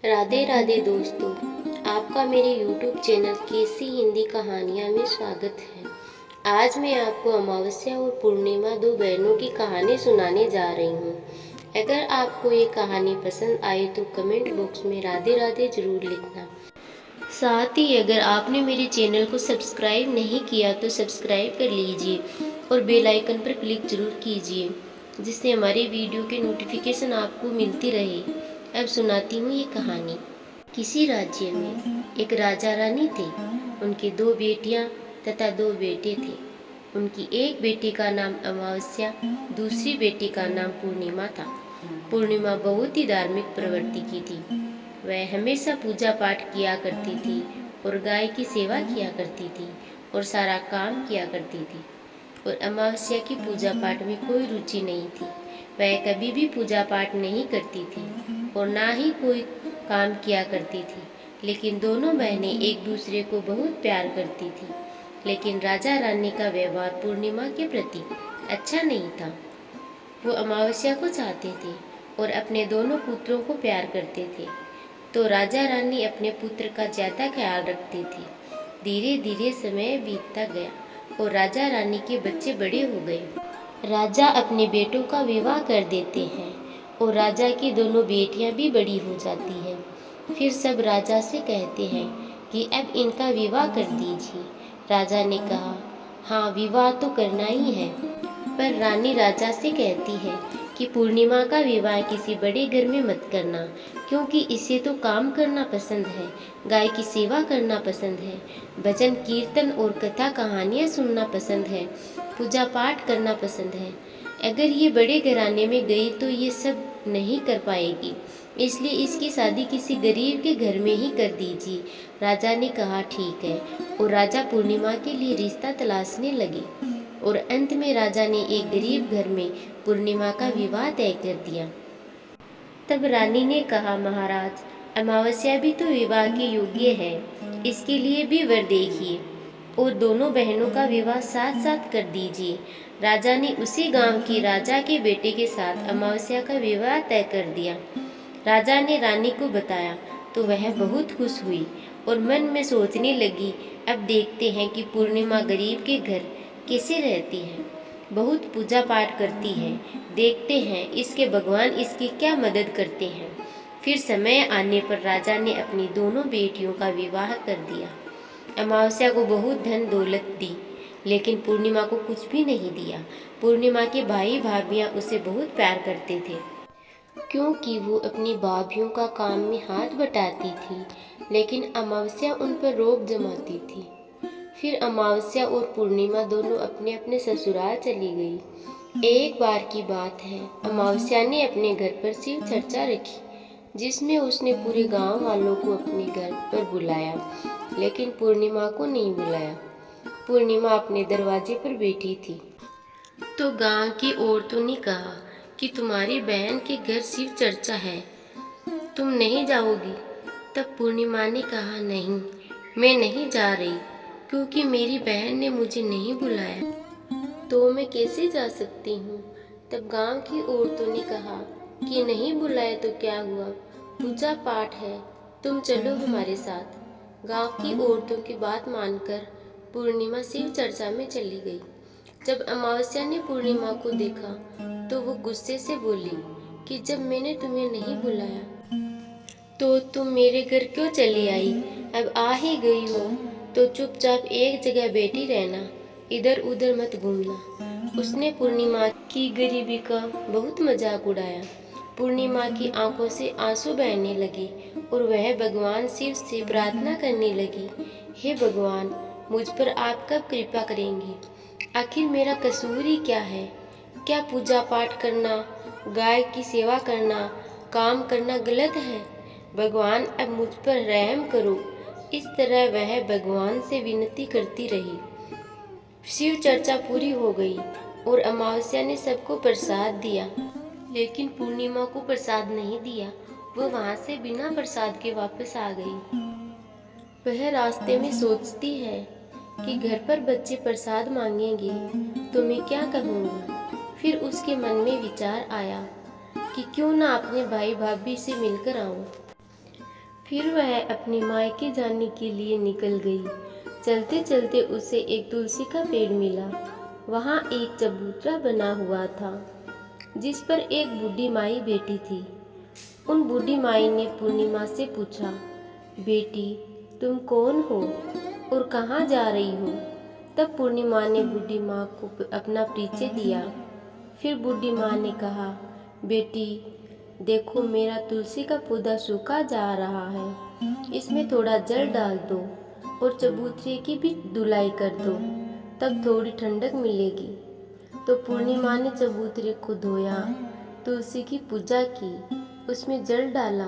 राधे राधे दोस्तों, आपका मेरे YouTube चैनल केसी हिंदी कहानियाँ में स्वागत है। आज मैं आपको अमावस्या और पूर्णिमा दो बहनों की कहानी सुनाने जा रही हूँ। अगर आपको ये कहानी पसंद आए तो कमेंट बॉक्स में राधे राधे जरूर लिखना। साथ ही अगर आपने मेरे चैनल को सब्सक्राइब नहीं किया तो सब्सक्राइब कर लीजिए और बेल आइकन पर क्लिक जरूर कीजिए, जिससे हमारे वीडियो के नोटिफिकेशन आपको मिलती रहे। अब सुनाती हूँ ये कहानी। किसी राज्य में एक राजा रानी थे। उनकी दो बेटियां तथा दो बेटे थे। उनकी एक बेटी का नाम अमावस्या, दूसरी बेटी का नाम पूर्णिमा था। पूर्णिमा बहुत ही धार्मिक प्रवृत्ति की थी। वह हमेशा पूजा पाठ किया करती थी और गाय की सेवा किया करती थी और सारा काम किया करती थी। और अमावस्या की पूजा पाठ में कोई रुचि नहीं थी। वह कभी भी पूजा पाठ नहीं करती थी और ना ही कोई काम किया करती थी। लेकिन दोनों बहनें एक दूसरे को बहुत प्यार करती थी। लेकिन राजा रानी का व्यवहार पूर्णिमा के प्रति अच्छा नहीं था। वो अमावस्या को चाहते थे और अपने दोनों पुत्रों को प्यार करते थे। तो राजा रानी अपने पुत्र का ज्यादा ख्याल रखती थी। धीरे धीरे समय बीतता गया और राजा रानी के बच्चे बड़े हो गए। राजा अपने बेटों का विवाह कर देते हैं और राजा की दोनों बेटियां भी बड़ी हो जाती हैं। फिर सब राजा से कहते हैं कि अब इनका विवाह कर दीजिए। राजा ने कहा, हाँ विवाह तो करना ही है। पर रानी राजा से कहती है कि पूर्णिमा का विवाह किसी बड़े घर में मत करना, क्योंकि इसे तो काम करना पसंद है, गाय की सेवा करना पसंद है, भजन कीर्तन और कथा कहानियाँ सुनना पसंद है, पूजा पाठ करना पसंद है। अगर ये बड़े घराने में गई तो ये सब नहीं कर पाएगी, इसलिए इसकी शादी किसी गरीब के घर में ही कर दीजिए। राजा ने कहा ठीक है और राजा पूर्णिमा के लिए रिश्ता तलाशने लगे और अंत में राजा ने एक गरीब घर में पूर्णिमा का विवाह तय कर दिया। तब रानी ने कहा, महाराज अमावस्या भी तो विवाह के योग्य है, इसके लिए भी वर देखिए और दोनों बहनों का विवाह साथ साथ कर दीजिए। राजा ने उसी गांव के राजा के बेटे के साथ अमावस्या का विवाह तय कर दिया। राजा ने रानी को बताया तो वह बहुत खुश हुई और मन में सोचने लगी, अब देखते हैं कि पूर्णिमा गरीब के घर कैसे रहती है, बहुत पूजा पाठ करती है, देखते हैं इसके भगवान इसकी क्या मदद करते हैं। फिर समय आने पर राजा ने अपनी दोनों बेटियों का विवाह कर दिया। अमावस्या को बहुत धन दौलत दी, लेकिन पूर्णिमा को कुछ भी नहीं दिया। पूर्णिमा के भाई भाभियाँ उसे बहुत प्यार करते थे, क्योंकि वो अपनी भाभीयों का काम में हाथ बटाती थी, लेकिन अमावस्या उन पर रोक जमाती थी। फिर अमावस्या और पूर्णिमा दोनों अपने अपने ससुराल चली गई। एक बार की बात है, अमावस्या ने अपने घर पर शिव चर्चा रखी, जिसमें उसने पूरे गांव वालों को अपने घर पर बुलाया, लेकिन पूर्णिमा को नहीं बुलाया। पूर्णिमा अपने दरवाजे पर बैठी थी तो गांव की औरतों ने कहा कि तुम्हारी बहन के घर शिव चर्चा है, तुम नहीं जाओगी? तब पूर्णिमा ने कहा, नहीं मैं नहीं जा रही, क्योंकि मेरी बहन ने मुझे नहीं बुलाया, तो मैं कैसे जा सकती हूँ। तब गांव की औरतों ने कहा कि नहीं बुलाए तो क्या हुआ, पूजा पाठ है, तुम चलो हमारे साथ। गांव की औरतों की बात मानकर पूर्णिमा शिव चर्चा में चली गई। जब अमावस्या ने पूर्णिमा को देखा तो वो गुस्से से बोली कि जब मैंने तुम्हें नहीं बुलाया तो तुम मेरे घर क्यों चली आई? अब आ ही गई हो तो चुपचाप एक जगह बैठी रहना, इधर उधर मत घूमना। उसने पूर्णिमा की गरीबी का बहुत मजाक उड़ाया। पूर्णिमा की आंखों से आंसू बहने लगे और वह भगवान शिव से प्रार्थना करने लगी, हे भगवान, मुझ पर आप कब कृपा करेंगे? आखिर मेरा कसूर ही क्या है? क्या पूजा पाठ करना, गाय की सेवा करना, काम करना गलत है? भगवान अब मुझ पर रहम करो। इस तरह वह भगवान से विनती करती रही। शिव चर्चा पूरी हो गई और अमावस्या ने सबको प्रसाद दिया, लेकिन पूर्णिमा को प्रसाद नहीं दिया। वो वहां से बिना प्रसाद के वापस आ गई। वह रास्ते में सोचती है कि घर पर बच्चे प्रसाद मांगेंगे तो मैं क्या कहूँगी। फिर उसके मन में विचार आया कि क्यों ना अपने भाई भाभी से मिलकर आऊं। फिर वह अपने मायके जाने के लिए निकल गई। चलते चलते उसे एक तुलसी का पेड़ मिला। वहाँ एक चबूतरा बना हुआ था जिस पर एक बूढ़ी माई बैठी थी। उन बूढ़ी माई ने पूर्णिमा से पूछा, बेटी तुम कौन हो और कहाँ जा रही हो? तब पूर्णिमा ने बूढ़ी माँ को अपना परिचय दिया। फिर बूढ़ी माँ ने कहा, बेटी देखो मेरा तुलसी का पौधा सूखा जा रहा है, इसमें थोड़ा जल डाल दो और चबूतरे की भी धुलाई कर दो, तब थोड़ी ठंडक मिलेगी। तो पूर्णिमा ने चबूतरे को धोया, तुलसी की पूजा की, उसमें जल डाला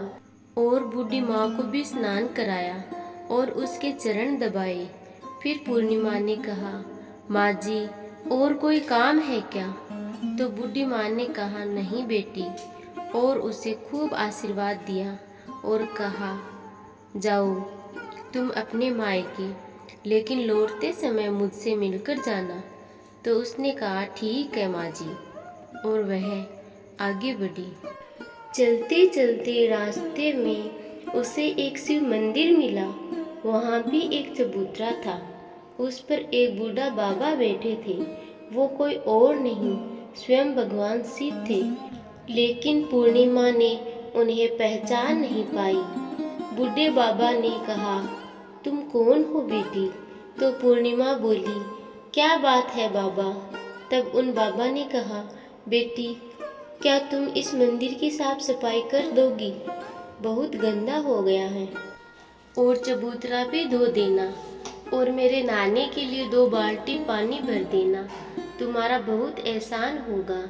और बूढ़ी माँ को भी स्नान कराया और उसके चरण दबाए। फिर पूर्णिमा ने कहा, माँ जी और कोई काम है क्या? तो बूढ़ी माँ ने कहा, नहीं बेटी, और उसे खूब आशीर्वाद दिया और कहा, जाओ तुम अपने मायके, लेकिन लौटते समय मुझसे मिलकर जाना। तो उसने कहा, ठीक है माँ जी, और वह आगे बढ़ी। चलते चलते रास्ते में उसे एक शिव मंदिर मिला। वहाँ भी एक चबूतरा था, उस पर एक बूढ़ा बाबा बैठे थे। वो कोई और नहीं, स्वयं भगवान शिव थे। लेकिन पूर्णिमा ने उन्हें पहचान नहीं पाई। बूढ़े बाबा ने कहा, तुम कौन हो बेटी? तो पूर्णिमा बोली, क्या बात है बाबा? तब उन बाबा ने कहा, बेटी क्या तुम इस मंदिर की साफ सफाई कर दोगी? बहुत गंदा हो गया है, और चबूतरा भी धो देना, और मेरे नहाने के लिए 2 बाल्टी पानी भर देना, तुम्हारा बहुत एहसान होगा।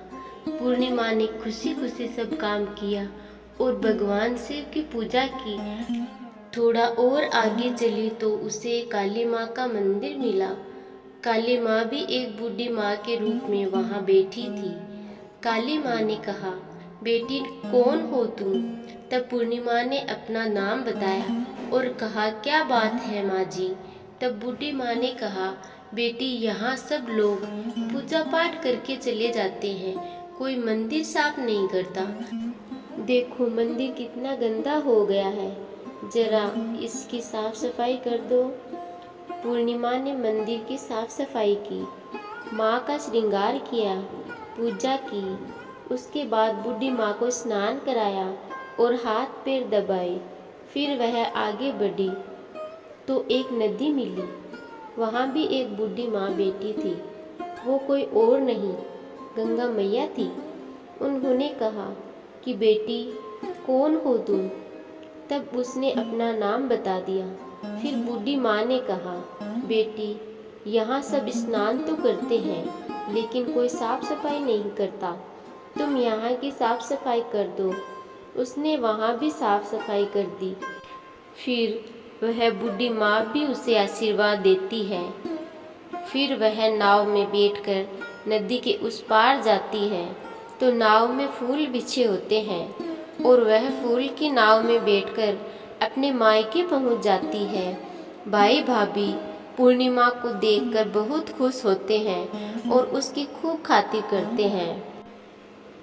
पूर्णिमा ने खुशी खुशी सब काम किया और भगवान शिव की पूजा की। थोड़ा और आगे चली तो उसे काली माँ का मंदिर मिला। काली माँ भी एक बूढ़ी माँ के रूप में वहाँ बैठी थी। काली माँ ने कहा, बेटी कौन हो तुम? तब पूर्णिमा ने अपना नाम बताया और कहा, क्या बात है माँ जी? तब बूढ़ी माँ ने कहा, बेटी यहाँ सब लोग पूजा पाठ करके चले जाते हैं, कोई मंदिर साफ नहीं करता। देखो मंदिर कितना गंदा हो गया है, जरा इसकी साफ सफाई कर दो। पूर्णिमा ने मंदिर की साफ सफाई की, माँ का श्रृंगार किया, पूजा की। उसके बाद बूढ़ी माँ को स्नान कराया और हाथ पैर दबाए। फिर वह आगे बढ़ी तो एक नदी मिली। वहाँ भी एक बूढ़ी माँ बैठी थी। वो कोई और नहीं, गंगा मैया थी। उन्होंने कहा कि बेटी कौन हो तुम? तब उसने अपना नाम बता दिया। फिर बूढ़ी माँ ने कहा, बेटी यहाँ सब स्नान तो करते हैं लेकिन कोई साफ सफाई नहीं करता, तुम यहाँ की साफ सफाई कर दो। उसने वहाँ भी साफ सफाई कर दी। फिर वह बूढ़ी माँ भी उसे आशीर्वाद देती है। फिर वह नाव में बैठकर नदी के उस पार जाती है तो नाव में फूल बिछे होते हैं और वह फूल की नाव में बैठकर अपने मायके पहुँच जाती है। भाई भाभी पूर्णिमा को देखकर बहुत खुश होते हैं और उसकी खूब खातिर करते हैं।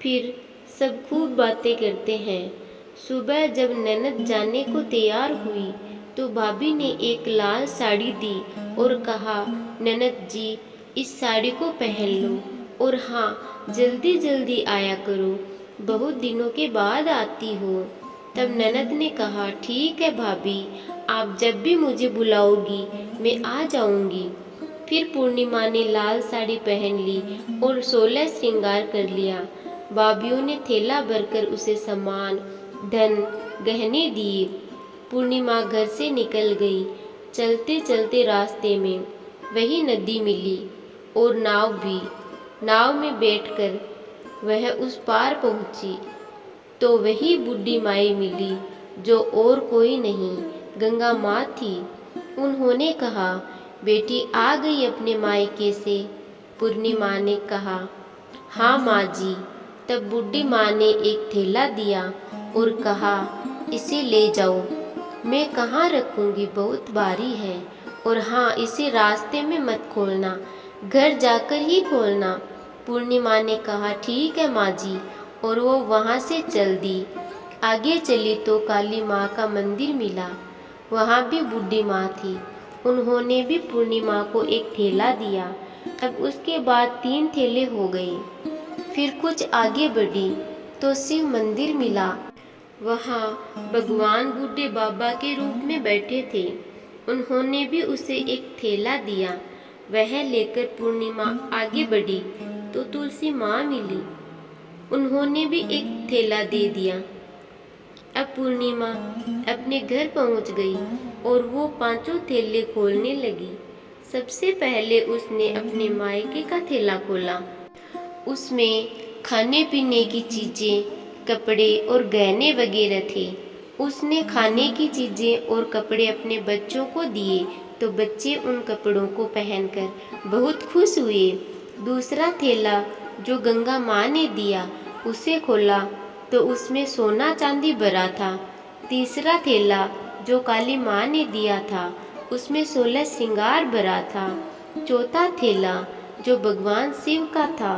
फिर सब खूब बातें करते हैं। सुबह जब ननद जाने को तैयार हुई तो भाभी ने एक लाल साड़ी दी और कहा, ननद जी इस साड़ी को पहन लो और हाँ जल्दी जल्दी आया करो, बहुत दिनों के बाद आती हो। तब ननद ने कहा, ठीक है भाभी, आप जब भी मुझे बुलाओगी मैं आ जाऊंगी। फिर पूर्णिमा ने लाल साड़ी पहन ली और 16 श्रृंगार कर लिया। भाभीयों ने थैला भरकर उसे सामान, धन, गहने दिए। पूर्णिमा घर से निकल गई। चलते चलते रास्ते में वही नदी मिली और नाव भी। नाव में बैठकर वह उस पार पहुंची तो वही बूढ़ी माई मिली जो और कोई नहीं, गंगा माँ थी। उन्होंने कहा, बेटी आ गई अपने मायके से? पूर्णिमा ने कहा, हाँ माँ जी। तब बूढ़ी माँ ने एक थैला दिया और कहा, इसे ले जाओ। मैं कहाँ रखूँगी, बहुत भारी है, और हाँ इसे रास्ते में मत खोलना, घर जाकर ही खोलना। पूर्णिमा ने कहा, ठीक है माँ जी, और वो वहाँ से चल दी। आगे चली तो काली माँ का मंदिर मिला। वहाँ भी बूढ़ी माँ थी। उन्होंने भी पूर्णिमा को एक थैला दिया। अब उसके बाद 3 थैले हो गए। फिर कुछ आगे बढ़ी तो शिव मंदिर मिला। वहाँ भगवान बूढ़े बाबा के रूप में बैठे थे। उन्होंने भी उसे एक थैला दिया। वह लेकर पूर्णिमा आगे बढ़ी तो तुलसी माँ मिली। उन्होंने भी एक थैला दे दिया। अब पूर्णिमा अपने घर पहुंच गई और वो 5 थैले खोलने लगी। सबसे पहले उसने अपने मायके का थैला खोला। उसमें खाने पीने की चीजें, कपड़े और गहने वगैरह थे। उसने खाने की चीजें और कपड़े अपने बच्चों को दिए तो बच्चे उन कपड़ों को पहनकर बहुत खुश हुए। दूसरा थैला जो गंगा माँ ने दिया उसे खोला तो उसमें सोना चांदी भरा था। तीसरा थैला जो काली माँ ने दिया था उसमें 16 श्रृंगार भरा था। चौथा थैला जो भगवान शिव का था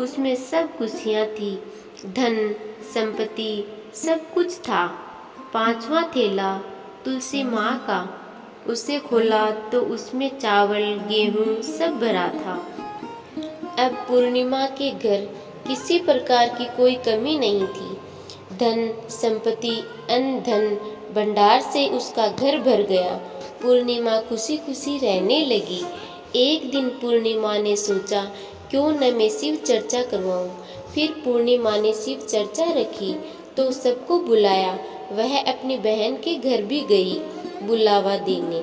उसमें सब खुशियाँ थी, धन संपत्ति सब कुछ था। 5वां थैला तुलसी माँ का, उसे खोला तो उसमें चावल गेहूँ सब भरा था। अब पूर्णिमा के घर किसी प्रकार की कोई कमी नहीं थी। धन संपत्ति अन्न धन भंडार से उसका घर भर गया। पूर्णिमा खुशी खुशी रहने लगी। एक दिन पूर्णिमा ने सोचा क्यों न मैं शिव चर्चा करवाऊं। फिर पूर्णिमा ने शिव चर्चा रखी तो सबको बुलाया। वह अपनी बहन के घर भी गई बुलावा देने।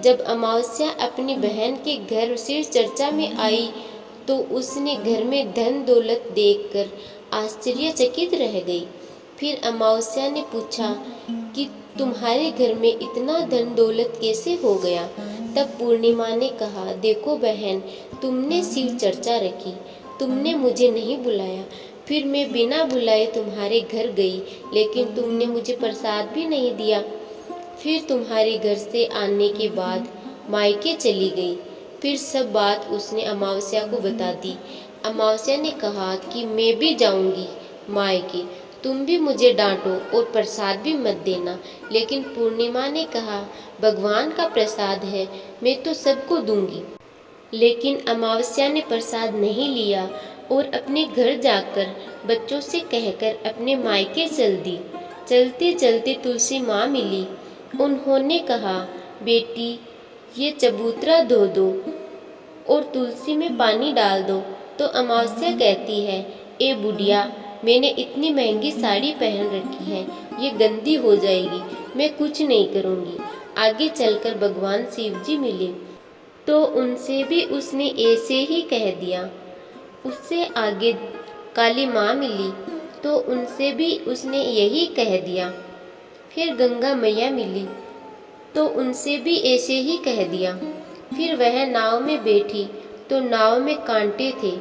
जब अमावस्या अपनी बहन के घर शिव चर्चा में आई तो उसने घर में धन दौलत देखकर आश्चर्यचकित रह गई। फिर अमावस्या ने पूछा कि तुम्हारे घर में इतना धन दौलत कैसे हो गया। तब पूर्णिमा ने कहा, देखो बहन, तुमने शिव चर्चा रखी, तुमने मुझे नहीं बुलाया। फिर मैं बिना बुलाए तुम्हारे घर गई, लेकिन तुमने मुझे प्रसाद भी नहीं दिया। फिर तुम्हारे घर से आने के बाद मायके चली गई। फिर सब बात उसने अमावस्या को बता दी। अमावस्या ने कहा कि मैं भी जाऊंगी मायके, तुम भी मुझे डांटो और प्रसाद भी मत देना। लेकिन पूर्णिमा ने कहा, भगवान का प्रसाद है, मैं तो सबको दूंगी। लेकिन अमावस्या ने प्रसाद नहीं लिया और अपने घर जाकर बच्चों से कहकर अपने मायके चल दी। चलते चलते तुलसी माँ मिली। उन्होंने कहा, बेटी ये चबूतरा धो दो और तुलसी में पानी डाल दो। तो अमावस्या कहती है, ए बुढ़िया, मैंने इतनी महंगी साड़ी पहन रखी है, ये गंदी हो जाएगी, मैं कुछ नहीं करूँगी। आगे चलकर भगवान शिव जी मिले तो उनसे भी उसने ऐसे ही कह दिया। उससे आगे काली माँ मिली तो उनसे भी उसने यही कह दिया। फिर गंगा मैया मिली तो उनसे भी ऐसे ही कह दिया। फिर वह नाव में बैठी तो नाव में कांटे थे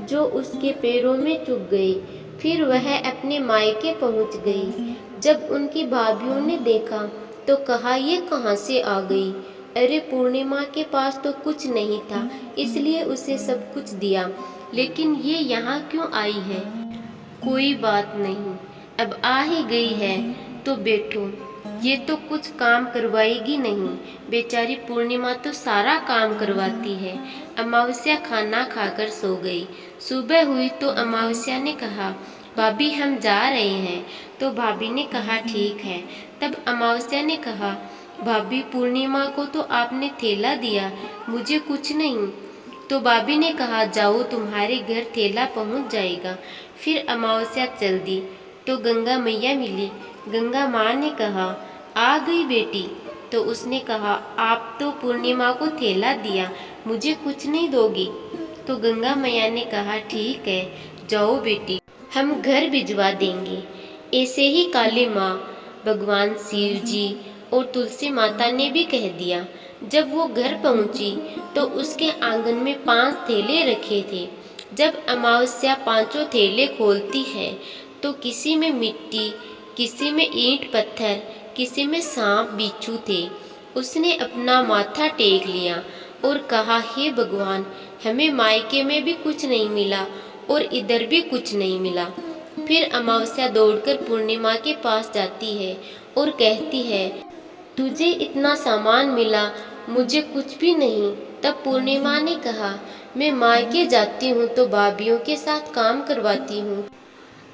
जो उसके पैरों में चुभ गए। फिर वह अपने मायके पहुंच गई। जब उनकी भाभीयों ने देखा तो कहा, ये कहाँ से आ गई। अरे पूर्णिमा के पास तो कुछ नहीं था, इसलिए उसे सब कुछ दिया, लेकिन ये यहाँ क्यों आई है। कोई बात नहीं, अब आ ही गई है तो बैठो, ये तो कुछ काम करवाएगी नहीं। बेचारी पूर्णिमा तो सारा काम करवाती है। अमावस्या खाना खाकर सो गई। सुबह हुई तो अमावस्या ने कहा, भाभी हम जा रहे हैं। तो भाभी ने कहा, ठीक है। तब अमावस्या ने कहा, भाभी पूर्णिमा को तो आपने थैला दिया, मुझे कुछ नहीं। तो भाभी ने कहा, जाओ तुम्हारे घर थैला पहुंच जाएगा। फिर अमावस्या चल दी तो गंगा मैया मिली। गंगा माँ ने कहा, आ गई बेटी। तो उसने कहा, आप तो पूर्णिमा को थैला दिया, मुझे कुछ नहीं दोगी। तो गंगा मैया ने कहा, ठीक है, जाओ बेटी, हम घर भिजवा देंगे। ऐसे ही काली माँ, भगवान शिव जी और तुलसी माता ने भी कह दिया। जब वो घर पहुंची तो उसके आंगन में 5 थैले रखे थे। जब अमावस्या 5 थैले खोलती है तो किसी में मिट्टी, किसी में ईंट पत्थर, किसी में सांप बिच्छू थे। उसने अपना माथा टेक लिया और कहा, हे भगवान, हमें मायके में भी कुछ नहीं मिला और इधर भी कुछ नहीं मिला। फिर अमावस्या दौड़कर पूर्णिमा के पास जाती है और कहती है, तुझे इतना सामान मिला, मुझे कुछ भी नहीं। तब पूर्णिमा ने कहा, मैं मायके जाती हूँ तो भाभीयों के साथ काम करवाती हूँ,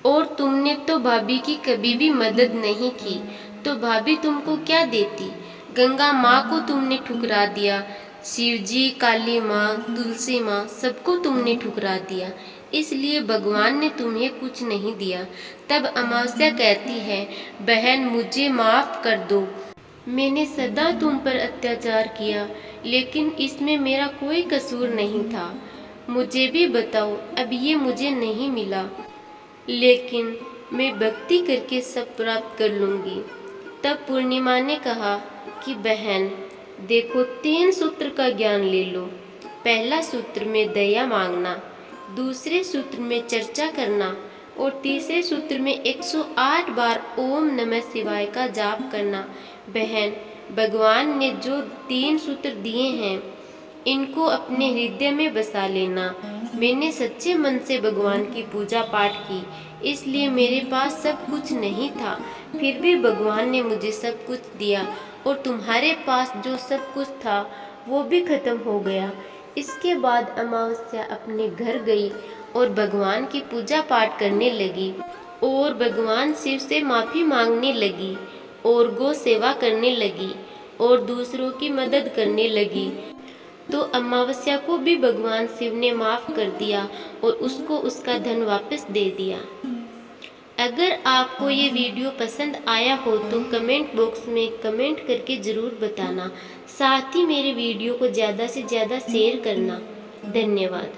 और तुमने तो भाभी की कभी भी मदद नहीं की, तो भाभी तुमको क्या देती। गंगा माँ को तुमने ठुकरा दिया, शिवजी, काली माँ, तुलसी माँ, सबको तुमने ठुकरा दिया, इसलिए भगवान ने तुम्हें कुछ नहीं दिया। तब अमावस्या कहती है, बहन मुझे माफ़ कर दो, मैंने सदा तुम पर अत्याचार किया, लेकिन इसमें मेरा कोई कसूर नहीं था। मुझे भी बताओ, अब ये मुझे नहीं मिला, लेकिन मैं भक्ति करके सब प्राप्त कर लूँगी। तब पूर्णिमा ने कहा कि बहन देखो, 3 सूत्र का ज्ञान ले लो। पहला सूत्र में दया मांगना, दूसरे सूत्र में चर्चा करना, और तीसरे सूत्र में 108 बार ओम नमः शिवाय का जाप करना। बहन, भगवान ने जो 3 सूत्र दिए हैं, इनको अपने हृदय में बसा लेना। मैंने सच्चे मन से भगवान की पूजा पाठ की, इसलिए मेरे पास सब कुछ नहीं था, फिर भी भगवान ने मुझे सब कुछ दिया, और तुम्हारे पास जो सब कुछ था वो भी खत्म हो गया। इसके बाद अमावस्या अपने घर गई और भगवान की पूजा पाठ करने लगी, और भगवान शिव से माफ़ी मांगने लगी, और गौ सेवा करने लगी, और दूसरों की मदद करने लगी। तो अमावस्या को भी भगवान शिव ने माफ़ कर दिया और उसको उसका धन वापस दे दिया। अगर आपको ये वीडियो पसंद आया हो तो कमेंट बॉक्स में कमेंट करके ज़रूर बताना। साथ ही मेरे वीडियो को ज़्यादा से ज़्यादा शेयर करना। धन्यवाद।